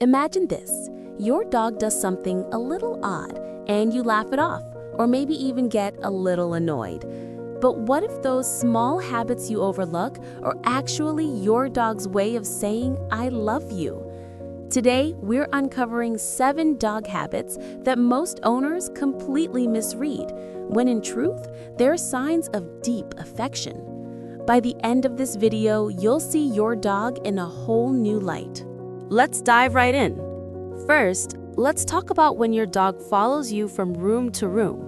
Imagine this. Your dog does something a little odd, and you laugh it off, or maybe even get a little annoyed. But what if those small habits you overlook are actually your dog's way of saying, "I love you"? Today, we're uncovering 7 dog habits that most owners completely misread, when in truth, they're signs of deep affection. By the end of this video, you'll see your dog in a whole new light. Let's dive right in. First, let's talk about when your dog follows you from room to room.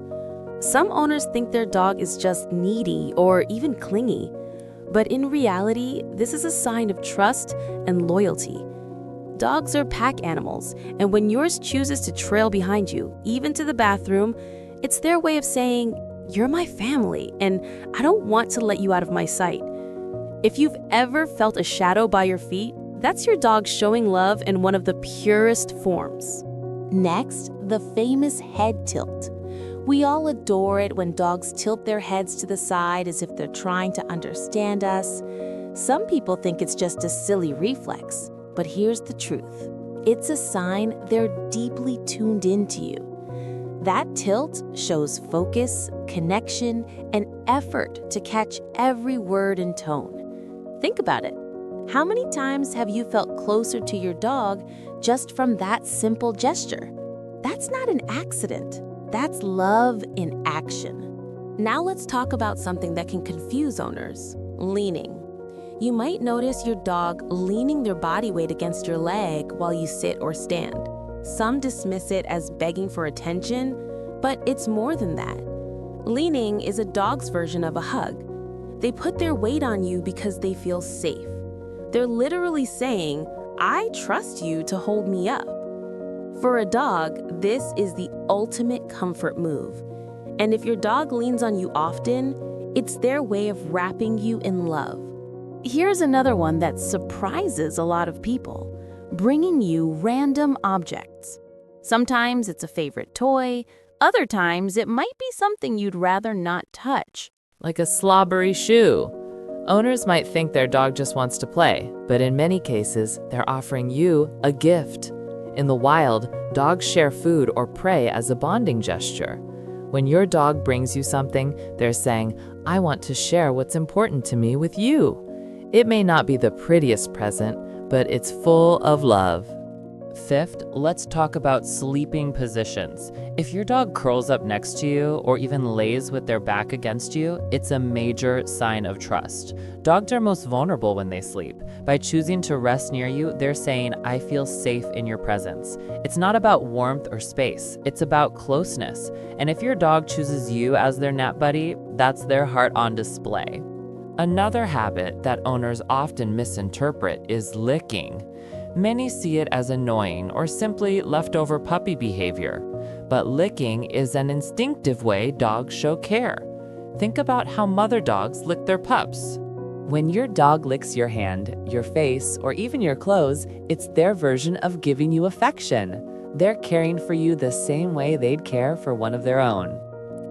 Some owners think their dog is just needy or even clingy, but in reality, this is a sign of trust and loyalty. Dogs are pack animals, and when yours chooses to trail behind you, even to the bathroom, it's their way of saying, "You're my family, and I don't want to let you out of my sight." If you've ever felt a shadow by your feet, that's your dog showing love in one of the purest forms. Next, the famous head tilt. We all adore it when dogs tilt their heads to the side as if they're trying to understand us. Some people think it's just a silly reflex, but here's the truth. It's a sign they're deeply tuned into you. That tilt shows focus, connection, and effort to catch every word and tone. Think about it. How many times have you felt closer to your dog just from that simple gesture? That's not an accident. That's love in action. Now let's talk about something that can confuse owners: leaning. You might notice your dog leaning their body weight against your leg while you sit or stand. Some dismiss it as begging for attention, but it's more than that. Leaning is a dog's version of a hug. They put their weight on you because they feel safe. They're literally saying, "I trust you to hold me up." For a dog, this is the ultimate comfort move. And if your dog leans on you often, it's their way of wrapping you in love. Here's another one that surprises a lot of people: bringing you random objects. Sometimes it's a favorite toy, other times it might be something you'd rather not touch. Like a slobbery shoe. Owners might think their dog just wants to play, but in many cases, they're offering you a gift. In the wild, dogs share food or prey as a bonding gesture. When your dog brings you something, they're saying, "I want to share what's important to me with you." It may not be the prettiest present, but it's full of love. Fifth, let's talk about sleeping positions. If your dog curls up next to you or even lays with their back against you, it's a major sign of trust. Dogs are most vulnerable when they sleep. By choosing to rest near you, they're saying, "I feel safe in your presence." It's not about warmth or space, it's about closeness. And if your dog chooses you as their nap buddy, that's their heart on display. Another habit that owners often misinterpret is licking. Many see it as annoying or simply leftover puppy behavior, but licking is an instinctive way dogs show care. Think about how mother dogs lick their pups. When your dog licks your hand, your face, or even your clothes, it's their version of giving you affection. They're caring for you the same way they'd care for one of their own.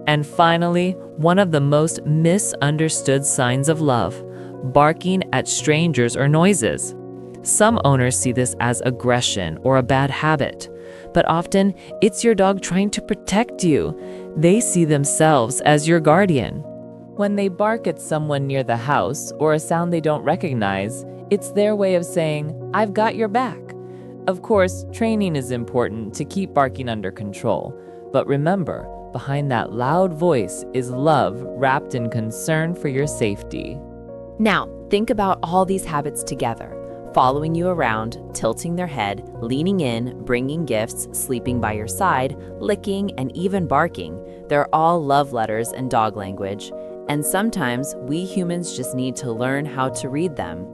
And finally, one of the most misunderstood signs of love: barking at strangers or noises. Some owners see this as aggression or a bad habit, but often it's your dog trying to protect you. They see themselves as your guardian. When they bark at someone near the house or a sound they don't recognize, it's their way of saying, "I've got your back." Of course, training is important to keep barking under control, but remember, behind that loud voice is love wrapped in concern for your safety. Now, think about all these habits together: following you around, tilting their head, leaning in, bringing gifts, sleeping by your side, licking, and even barking. They're all love letters and dog language, and sometimes we humans just need to learn how to read them.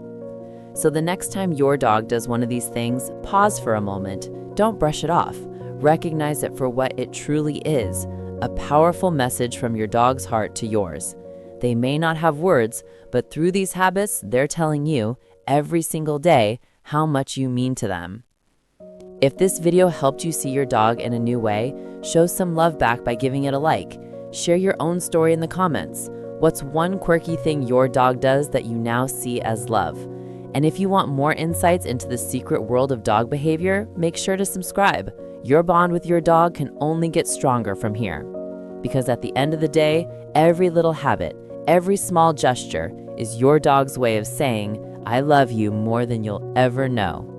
So the next time your dog does one of these things, pause for a moment. Don't brush it off. Recognize it for what it truly is: a powerful message from your dog's heart to yours. They may not have words, but through these habits, they're telling you every single day how much you mean to them. If this video helped you see your dog in a new way, show some love back by giving it a like. Share your own story in the comments. What's one quirky thing your dog does that you now see as love? And if you want more insights into the secret world of dog behavior, make sure to subscribe. Your bond with your dog can only get stronger from here. Because at the end of the day, every little habit, every small gesture is your dog's way of saying, I love you more than you'll ever know.